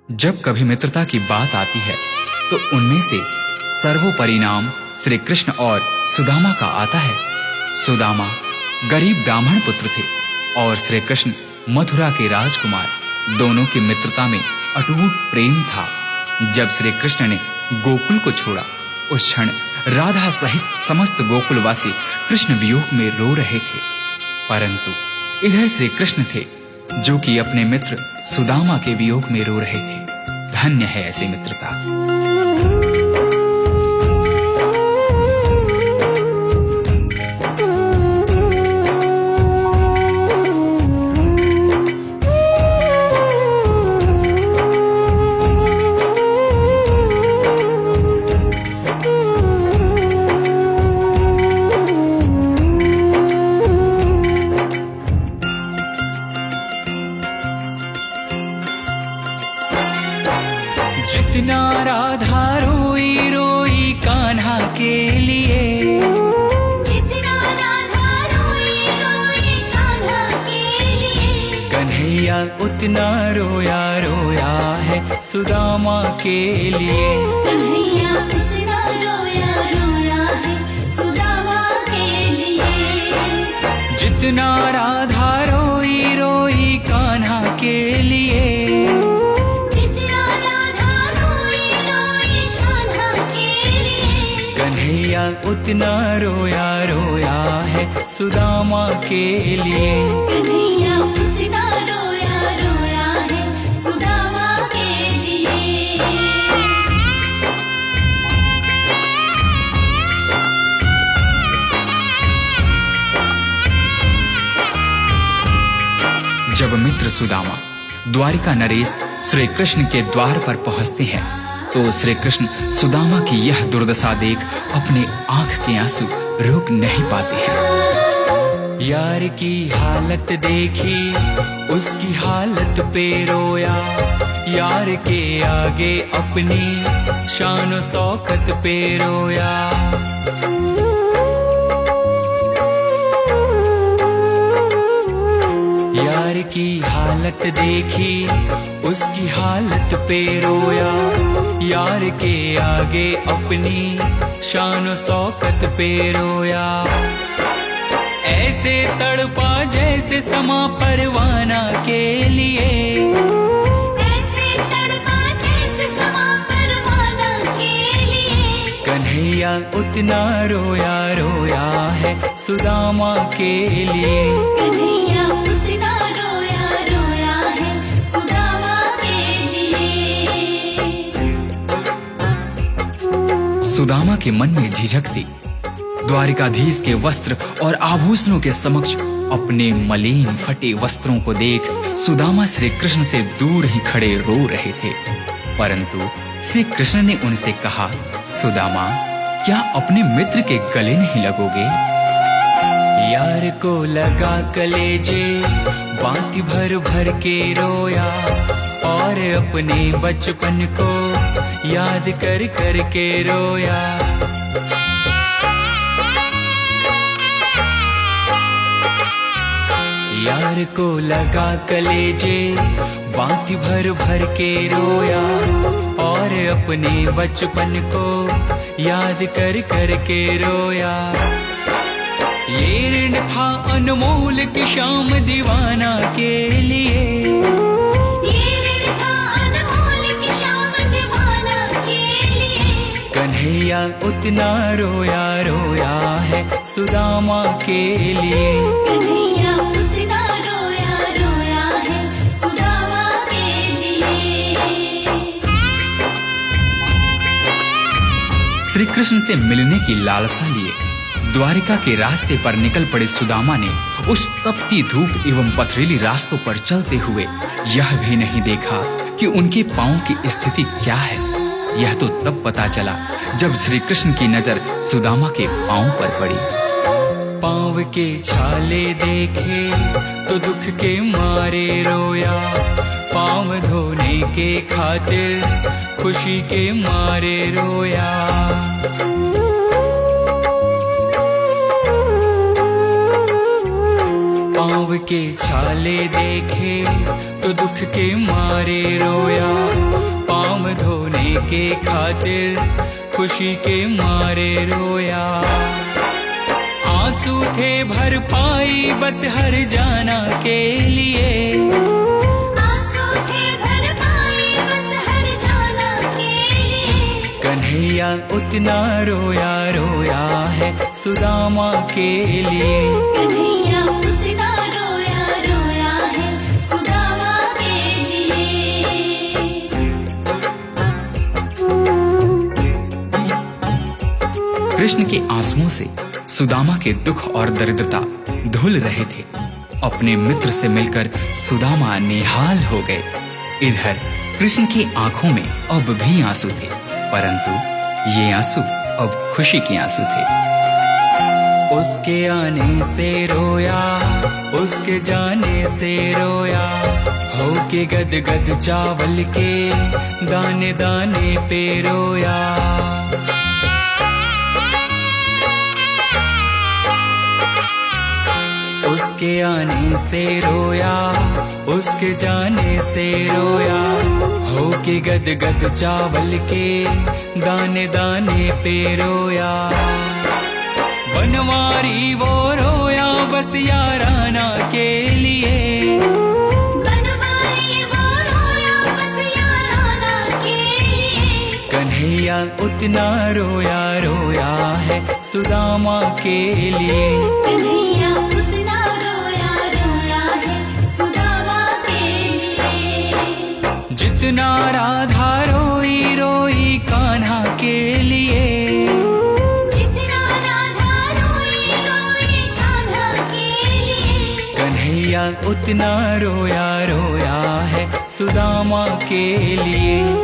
जब कभी मित्रता की बात आती है तो उनमें से सर्वोपरि नाम श्री कृष्ण और सुदामा का आता है। सुदामा गरीब ब्राह्मण पुत्र थे और श्री कृष्ण मथुरा के राजकुमार। दोनों की मित्रता में अटूट प्रेम था। जब श्री कृष्ण ने गोकुल को छोड़ा, उस क्षण राधा सहित समस्त गोकुलवासी कृष्ण वियोग में रो रहे थे। परंतु इधर श्री कृष्ण थे जो कि अपने मित्र सुदामा के वियोग में रो रहे थे। धन्य है ऐसी मित्रता। जितना राधा रोई रोई कान्हा के लिए, जितना राधा रोई रोई कान्हा के लिए, कन्हैया उतना रोया रोया है सुदामा के लिए। कन्हैया उतना रोया रोया है सुदामा के लिए। जितना राधा रोई रोई कान्हा के लिए, कन्हैया उतना रोया रोया है सुदामा के लिए। कन्हैया उतना रोया रोया है सुदामा के लिए। जब मित्र सुदामा द्वारिका नरेश श्री कृष्ण के द्वार पर पहुंचते हैं तो श्री कृष्ण सुदामा की यह दुर्दशा देख अपने आंख के आंसू रोक नहीं पाते हैं। यार की हालत देखी उसकी हालत पे रोया, यार के आगे अपनी शान शौकत पे रोया। यार की हालत देखी उसकी हालत पे रोया, यार के आगे अपनी शान शौकत पे रोया। ऐसे तड़पा जैसे समा परवाना के लिए, ऐसे तड़पा जैसे समा परवाना के लिए। कन्हैया उतना रोया रोया है सुदामा के लिए। कन्हैया उतना रोया रोया है सुदामा के लिए। सुदामा के मन में झिझक थी। द्वारिकाधीश के वस्त्र और आभूषणों के समक्ष अपने मलिन फटे वस्त्रों को देख सुदामा श्री कृष्ण से दूर ही खड़े रो रहे थे। परंतु श्री कृष्ण ने उनसे कहा, सुदामा, क्या अपने मित्र के गले नहीं लगोगे? यार को लगा कलेजे बाती भर भर के रोया, और अपने बचपन को याद कर कर के रोया। यार को लगा कलेजे बाती भर भर के रोया, और अपने बचपन को याद कर कर के रोया। ये ऋण था अनमोल की शाम दीवाना के लिए, ये ऋण था अनमोल की शाम दीवाना के लिए। कन्हैया उतना रोया रोया है सुदामा के लिए। कन्हैया उतना रोया रोया है सुदामा के लिए। श्री कृष्ण से मिलने की लालसा लिए द्वारिका के रास्ते पर निकल पड़े सुदामा ने उस तपती धूप एवं पथरीली रास्तों पर चलते हुए यह भी नहीं देखा कि उनके पांव की स्थिति क्या है। यह तो तब पता चला जब श्री कृष्ण की नजर सुदामा के पांव पर पड़ी। पांव के छाले देखे तो दुख के मारे रोया, पांव धोने के खातिर खुशी के मारे रोया। पांव के छाले देखे तो दुख के मारे रोया, के खातिर खुशी के मारे रोया। आंसू थे भर पाई बस हर जाना के लिए, आंसू थे भर पाई बस हर जाना के लिए। कन्हैया उतना रोया रोया है सुदामा के लिए। कन्हैया उतना रोया रोया है सुदामा के लिए। कृष्ण के आंसुओं से सुदामा के दुख और दरिद्रता धुल रहे थे। अपने मित्र से मिलकर सुदामा निहाल हो गए। इधर कृष्ण की आंखों में अब भी आंसू थे, परंतु ये आंसू अब खुशी के आंसू थे। उसके आने से रोया, उसके जाने से रोया, हो के गद गद चावल के दाने दाने पे रोया। उसके आने से रोया, उसके जाने से रोया, हो के गद गद चावल के दाने दाने पे रोया। बनवारी वो रोया बस याराना के लिए, बनवारी वो रोया बस याराना के लिए। कन्हैया उतना रोया रोया है सुदामा के लिए। कन्हैया उतना रोया रोया है सुदामा के लिए। जितना राधा रोई रोई कान्हा के लिए, जितना राधा रोई रोई कान्हा के लिए। कन्हैया उतना रोया रोया है सुदामा के लिए।